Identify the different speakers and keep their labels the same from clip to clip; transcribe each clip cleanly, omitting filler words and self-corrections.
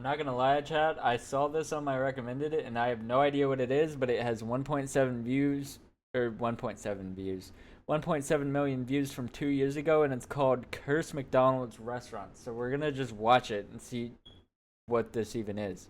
Speaker 1: not gonna lie, chat. I saw this on my recommended it, and I have no idea what it is, but it has 1.7 views, or 1.7 views, 1.7 million views from 2 years ago, and it's called Cursed McDonald's Restaurant. So we're gonna just watch it and see what this even is.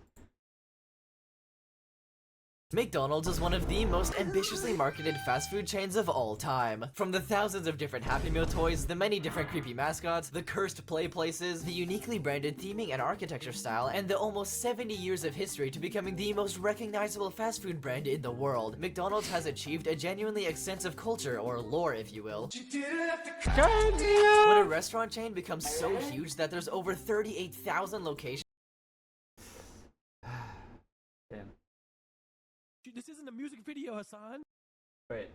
Speaker 2: McDonald's is one of the most ambitiously marketed fast food chains of all time. From the thousands of different Happy Meal toys, the many different creepy mascots, the cursed play places, the uniquely branded theming and architecture style, and the almost 70 years of history to becoming the most recognizable fast food brand in the world, McDonald's has achieved a genuinely extensive culture, or lore if you will. When a restaurant chain becomes so huge that there's over 38,000 locations.
Speaker 1: Damn.
Speaker 3: This isn't a music video, Hassan.
Speaker 1: Wait.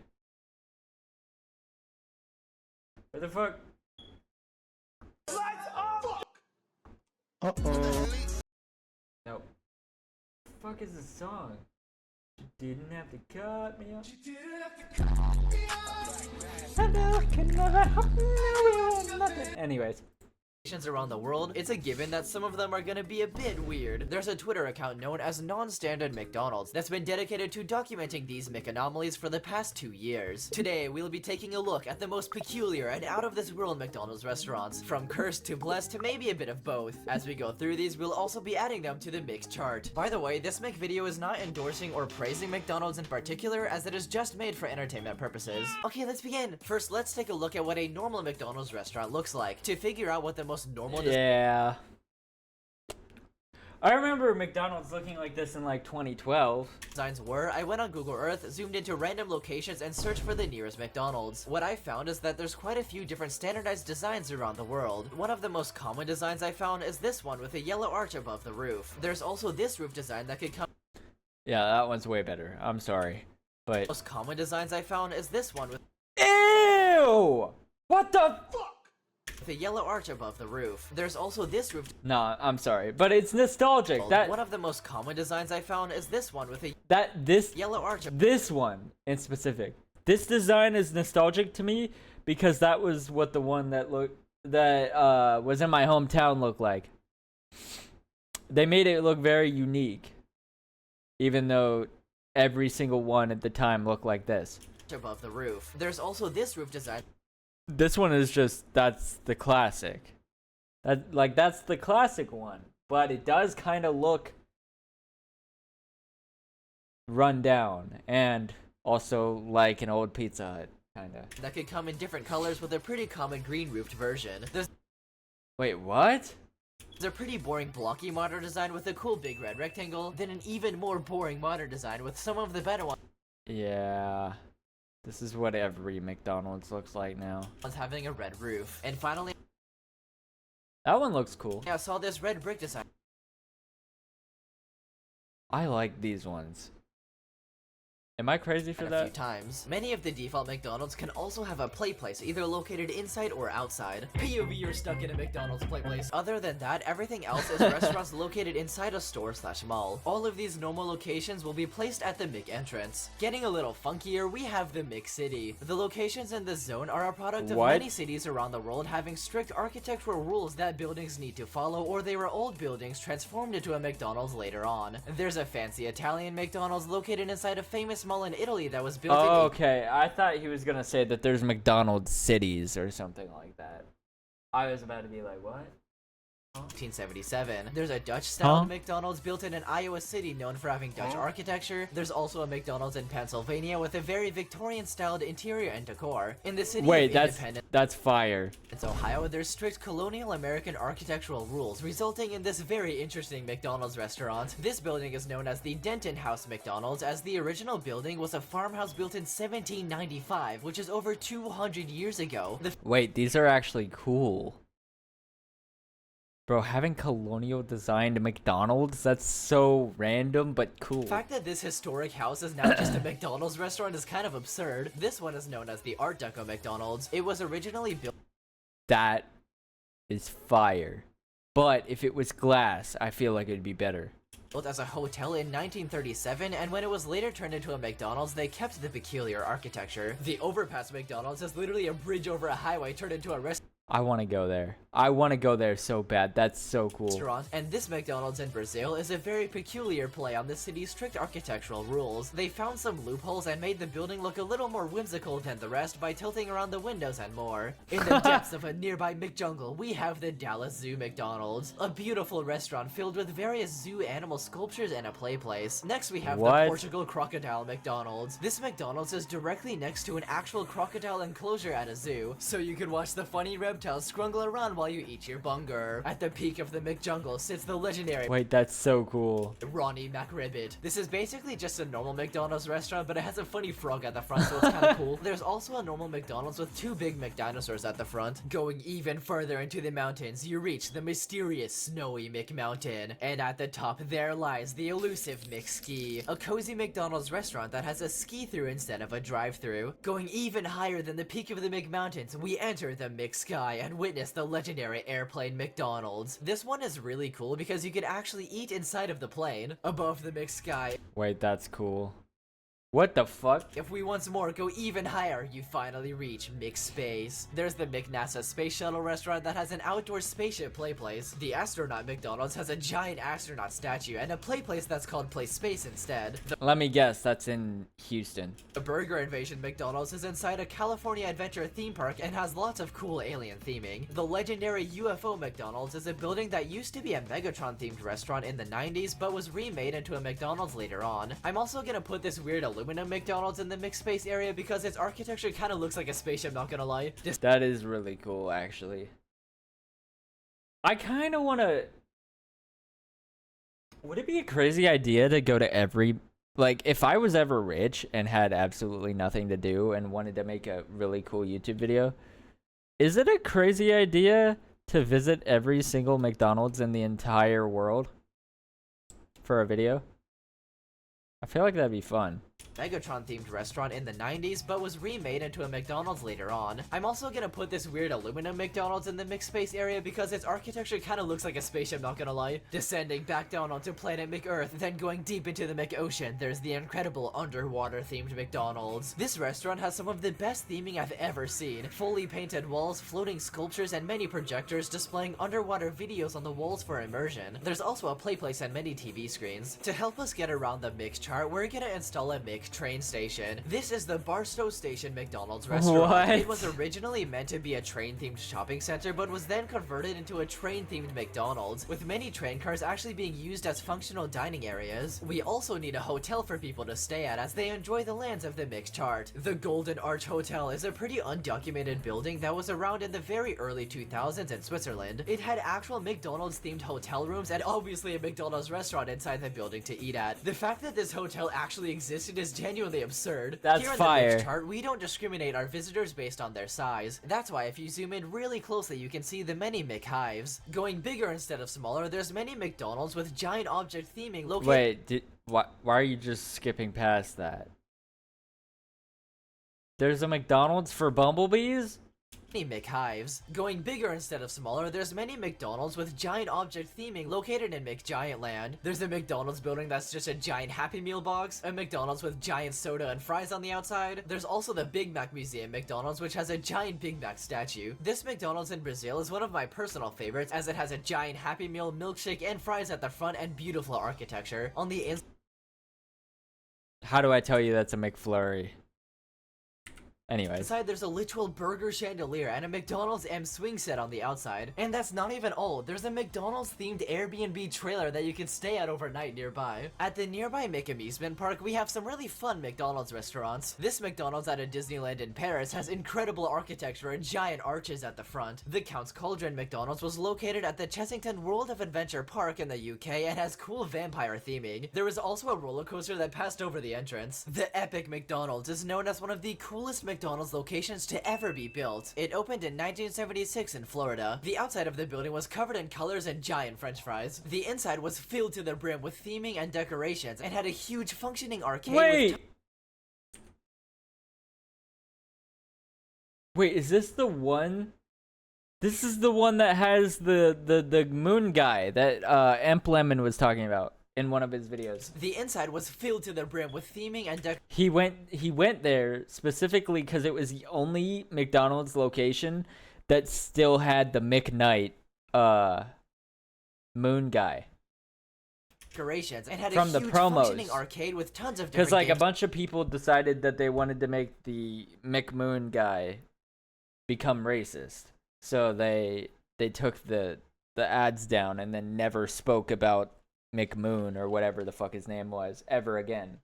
Speaker 1: What the fuck?
Speaker 3: Lights off!
Speaker 4: Uh-oh.
Speaker 1: No. What the fuck is this song? You didn't have to cut me off. Anyways.
Speaker 2: Around the world, it's a given that some of them are gonna be a bit weird. There's a Twitter account known as Non-Standard McDonald's that's been dedicated to documenting these McAnomalies for the past 2 years. Today, we'll be taking a look at the most peculiar and out-of-this-world McDonald's restaurants, from cursed to blessed to maybe a bit of both. As we go through these, we'll also be adding them to the Mc chart. By the way, this Mc video is not endorsing or praising McDonald's in particular, as it is just made for entertainment purposes. Okay, let's begin. First, let's take a look at what a normal McDonald's restaurant looks like. To figure out what the most normal
Speaker 1: Yeah. I remember McDonald's looking like this in like 2012.
Speaker 2: designs were, I went on Google Earth, zoomed into random locations, and searched for the nearest McDonald's. What I found is that there's quite a few different standardized designs around the world. One of the most common designs I found is this one with a yellow arch above the roof. There's also this roof design that could come.
Speaker 1: Yeah, that one's way better. I'm sorry. But
Speaker 2: Most common designs I found is this one with
Speaker 1: ew! What the fuck?
Speaker 2: a yellow arch above the roof. There's also this roof.
Speaker 1: No, I'm sorry, but it's nostalgic. That
Speaker 2: One of the most common designs I found is this one with a
Speaker 1: this
Speaker 2: yellow arch.
Speaker 1: this one in specific. This design is nostalgic to me because that was what the one that was in my hometown looked like. They made it look very unique, even though every single one at the time looked like this.
Speaker 2: Above the roof. There's also this roof design.
Speaker 1: This one is just, that's the classic. That's the classic one. But it does kind of look run down. And also like an old Pizza Hut, kind of.
Speaker 2: That could come in different colors with a pretty common green roofed version. There's
Speaker 1: Wait, what?
Speaker 2: a pretty boring blocky modern design with a cool big red rectangle, then an even more boring modern design with some of the better ones.
Speaker 1: Yeah. This is what every McDonald's looks like now.
Speaker 2: Having a red roof. And finally,
Speaker 1: That one looks cool.
Speaker 2: I saw this red brick design.
Speaker 1: I like these ones. Am I crazy for
Speaker 2: A few
Speaker 1: that?
Speaker 2: times. Many of the default McDonald's can also have a play place, either located inside or outside. POV, you're stuck in a McDonald's play place. Other than that, everything else is restaurants located inside a store/mall. All of these normal locations will be placed at the Mc entrance. Getting a little funkier, we have the Mc City. The locations in this zone are a product of
Speaker 1: What?
Speaker 2: many cities around the world having strict architectural rules that buildings need to follow, or they were old buildings transformed into a McDonald's later on. There's a fancy Italian McDonald's located inside a famous mall in Italy that was built
Speaker 1: Oh,
Speaker 2: in
Speaker 1: okay. I thought he was gonna say that there's McDonald's cities or something like that. I was about to be like, what?
Speaker 2: 1877. There's a Dutch-styled
Speaker 1: Huh?
Speaker 2: McDonald's built in an Iowa city known for having Dutch architecture. There's also a McDonald's in Pennsylvania with a very Victorian-styled interior and decor. In the city
Speaker 1: Wait,
Speaker 2: of
Speaker 1: that's
Speaker 2: Independence,
Speaker 1: fire.
Speaker 2: Ohio, there's strict colonial American architectural rules, resulting in this very interesting McDonald's restaurant. This building is known as the Denton House McDonald's, as the original building was a farmhouse built in 1795, which is over 200 years ago. The
Speaker 1: Wait, these are actually cool. Bro, having colonial designed McDonald's, that's so random but cool.
Speaker 2: fact that this historic house is now just a McDonald's restaurant is kind of absurd. This one is known as the Art Deco McDonald's. It was originally built
Speaker 1: That is fire. But if it was glass, I feel like it'd be better.
Speaker 2: as a hotel in 1937, and when it was later turned into a McDonald's, they kept the peculiar architecture. The overpass McDonald's is literally a bridge over a highway turned into a restaurant.
Speaker 1: I want to go there. I want to go there so bad. That's so cool.
Speaker 2: Restaurant, and this McDonald's in Brazil is a very peculiar play on the city's strict architectural rules. They found some loopholes and made the building look a little more whimsical than the rest by tilting around the windows and more. In the depths of a nearby McJungle, we have the Dallas Zoo McDonald's, a beautiful restaurant filled with various zoo animal sculptures and a play place. Next we have the Portugal Crocodile McDonald's. This McDonald's is directly next to an actual crocodile enclosure at a zoo, so you can watch the funny reptiles scrungle around while you eat your bunger. At the peak of the McJungle sits the legendary
Speaker 1: Wait, that's so cool.
Speaker 2: Ronnie McRibbit. This is basically just a normal McDonald's restaurant, but it has a funny frog at the front, so it's kind of cool. There's also a normal McDonald's with two big McDinosaurs at the front. Going even further into the mountains, you reach the mysterious Snowy McMountain. And at the top, there lies the elusive McSki, a cozy McDonald's restaurant that has a ski-through instead of a drive-through. Going even higher than the peak of the McMountains, we enter the McSky and witness the legendary airplane McDonald's. This one is really cool because you can actually eat inside of the plane. Above the McSky.
Speaker 1: Wait, that's cool. What the fuck?
Speaker 2: If we once more go even higher, you finally reach McSpace. There's the McNASA Space Shuttle restaurant that has an outdoor spaceship play place. The Astronaut McDonald's has a giant astronaut statue and a play place that's called Play Space instead.
Speaker 1: Let me guess, that's in Houston.
Speaker 2: The Burger Invasion McDonald's is inside a California Adventure theme park and has lots of cool alien theming. The legendary UFO McDonald's is a building that used to be a Megatron themed restaurant in the 90s but was remade into a McDonald's later on. I'm also gonna put this weird aluminum McDonald's in the McSpace area because its architecture kind of looks like a spaceship, not gonna lie.
Speaker 1: That is really cool, actually. I kind of want to... Would it be a crazy idea to go to every... Like, if I was ever rich and had absolutely nothing to do and wanted to make a really cool YouTube video, is it a crazy idea to visit every single McDonald's in the entire world for a video? I feel like that'd be fun.
Speaker 2: Megatron themed restaurant in the 90s but was remade into a McDonald's later on. I'm also gonna put this weird aluminum McDonald's in the McSpace area because its architecture kind of looks like a spaceship, not gonna lie. Descending back down onto planet McEarth, then going deep into the McOcean, there's the incredible underwater themed McDonald's. This restaurant has some of the best theming I've ever seen. Fully painted walls, floating sculptures, and many projectors displaying underwater videos on the walls for immersion. There's also a play place and many TV screens. To help us get around the Mix chart, we're gonna install a Mix train station. This is the Barstow Station McDonald's restaurant.
Speaker 1: What?
Speaker 2: It was originally meant to be a train-themed shopping center, but was then converted into a train-themed McDonald's, with many train cars actually being used as functional dining areas. We also need a hotel for people to stay at as they enjoy the lands of the Mix chart. The Golden Arch Hotel is a pretty undocumented building that was around in the very early 2000s in Switzerland. It had actual McDonald's-themed hotel rooms and obviously a McDonald's restaurant inside the building to eat at. The fact that this hotel actually existed is genuinely absurd.
Speaker 1: That's
Speaker 2: Here in
Speaker 1: fire.
Speaker 2: the Mix chart, we don't discriminate our visitors based on their size. That's why if you zoom in really closely, you can see the many McHives. Going bigger instead of smaller, there's many McDonald's with giant object theming located.
Speaker 1: Wait, why are you just skipping past that? There's a McDonald's for bumblebees?
Speaker 2: Many McHives. Going bigger instead of smaller, there's many McDonald's with giant object theming located in McGiantland. There's a McDonald's building that's just a giant Happy Meal box, a McDonald's with giant soda and fries on the outside. There's also the Big Mac Museum McDonald's, which has a giant Big Mac statue. This McDonald's in Brazil is one of my personal favorites as it has a giant Happy Meal, milkshake, and fries at the front and beautiful architecture. On the inside,
Speaker 1: How do I tell you that's a McFlurry? Anyways.
Speaker 2: inside, there's a literal burger chandelier and a McDonald's M swing set on the outside. And that's not even all. There's a McDonald's themed Airbnb trailer that you can stay at overnight nearby. At the nearby Amusement Park, we have some really fun McDonald's restaurants. This McDonald's at a Disneyland in Paris has incredible architecture and giant arches at the front. The Count's Cauldron McDonald's was located at the Chessington World of Adventure Park in the UK and has cool vampire theming. There was also a roller coaster that passed over the entrance. The Epic McDonald's is known as one of the coolest McDonald's locations to ever be built. It opened in 1976 in Florida. The outside of the building was covered in colors and giant french fries. The inside was filled to the brim with theming and decorations and had a huge functioning arcade.
Speaker 1: Wait, is this the one? This is the one that has the moon guy that Emp Lemon was talking about in one of his videos.
Speaker 2: The inside was filled to the brim with theming and
Speaker 1: He went there specifically because it was the only McDonald's location that still had the McKnight moon guy
Speaker 2: decorations and had
Speaker 1: from
Speaker 2: a
Speaker 1: the
Speaker 2: huge
Speaker 1: promos.
Speaker 2: functioning arcade with tons of different
Speaker 1: because like a
Speaker 2: games.
Speaker 1: bunch of people decided that they wanted to make the McMoon guy become racist, so they took the ads down and then never spoke about McMoon or whatever the fuck his name was ever again.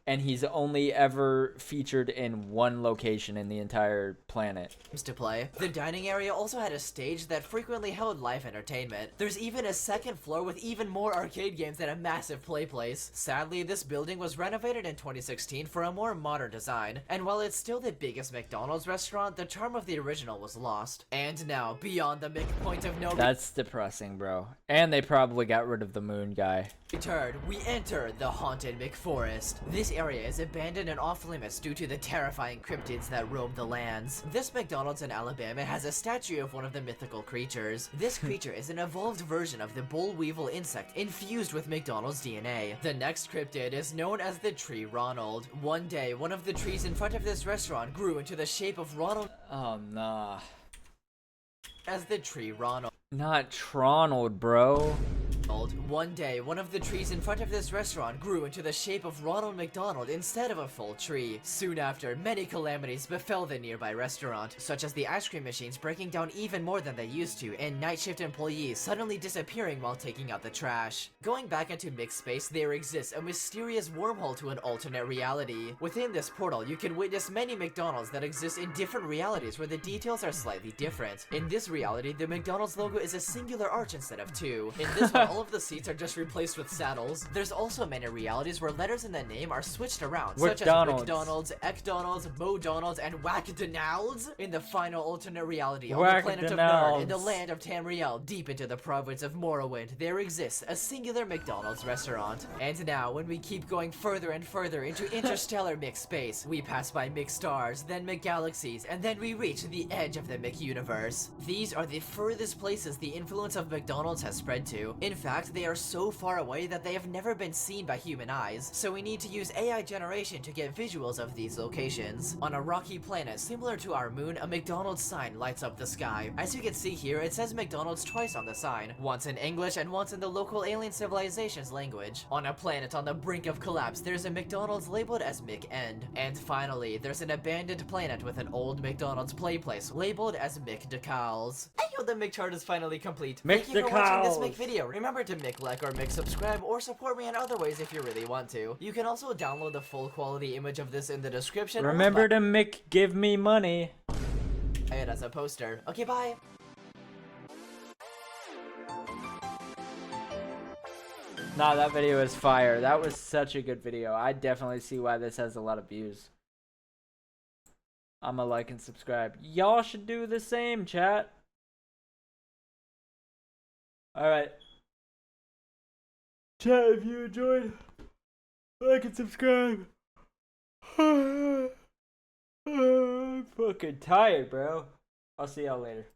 Speaker 1: And he's only ever featured in one location in the entire planet.
Speaker 2: To play. The dining area also had a stage that frequently held live entertainment. There's even a second floor with even more arcade games and a massive play place. Sadly, this building was renovated in 2016 for a more modern design, and while it's still the biggest McDonald's restaurant, the charm of the original was lost. And now, beyond the point of no
Speaker 1: That's depressing, bro. And they probably got rid of the moon guy.
Speaker 2: return, we enter the haunted McForest. This area is abandoned and off limits due to the terrifying cryptids that roam the lands. This McDonald's in Alabama has a statue of one of the mythical creatures. This creature is an evolved version of the boll weevil insect infused with McDonald's DNA. The next cryptid is known as the tree Ronald. One day, one of the trees in front of this restaurant grew into the shape of Ronald
Speaker 1: Oh, nah.
Speaker 2: as the tree Ronald.
Speaker 1: Not Tronald, bro.
Speaker 2: One day, one of the trees in front of this restaurant grew into the shape of Ronald McDonald instead of a full tree. Soon after, many calamities befell the nearby restaurant, such as the ice cream machines breaking down even more than they used to, and night shift employees suddenly disappearing while taking out the trash. Going back into mixed space, there exists a mysterious wormhole to an alternate reality. Within this portal, you can witness many McDonald's that exist in different realities where the details are slightly different. In this reality, the McDonald's logo is a singular arch instead of two. In this one, all of the seats are just replaced with saddles. There's also many realities where letters in the name are switched around, such as McDonald's, Ekdonald's, Modonald's, and Whackdonald's. In the final alternate reality, on the planet of Nerd, in the land of Tamriel, deep into the province of Morrowind, there exists a singular McDonald's restaurant. And now, when we keep going further and further into interstellar mixed space, we pass by mixed stars, then McGalaxies, and then we reach the edge of the McUniverse. These are the furthest places the influence of McDonald's has spread to. In fact, they are so far away that they have never been seen by human eyes, so we need to use AI generation to get visuals of these locations. On a rocky planet similar to our moon, a McDonald's sign lights up the sky. As you can see here, it says McDonald's twice on the sign, once in English and once in the local alien civilization's language. On a planet on the brink of collapse, there's a McDonald's labeled as McEnd. And finally, there's an abandoned planet with an old McDonald's play place labeled as McDecals. Hey yo, the McChart is finally complete. Thank you for watching this McVideo. Remember to like or subscribe or support me in other ways if you really want to. You can also download the full quality image of this in the description.
Speaker 1: Remember to give me money.
Speaker 2: It as a poster. Okay, bye.
Speaker 1: Nah, that video is fire. That was such a good video. I definitely see why this has a lot of views. I'ma like and subscribe. Y'all should do the same, chat. Alright. Chat, if you enjoyed, like and subscribe. I'm fucking tired, bro. I'll see y'all later.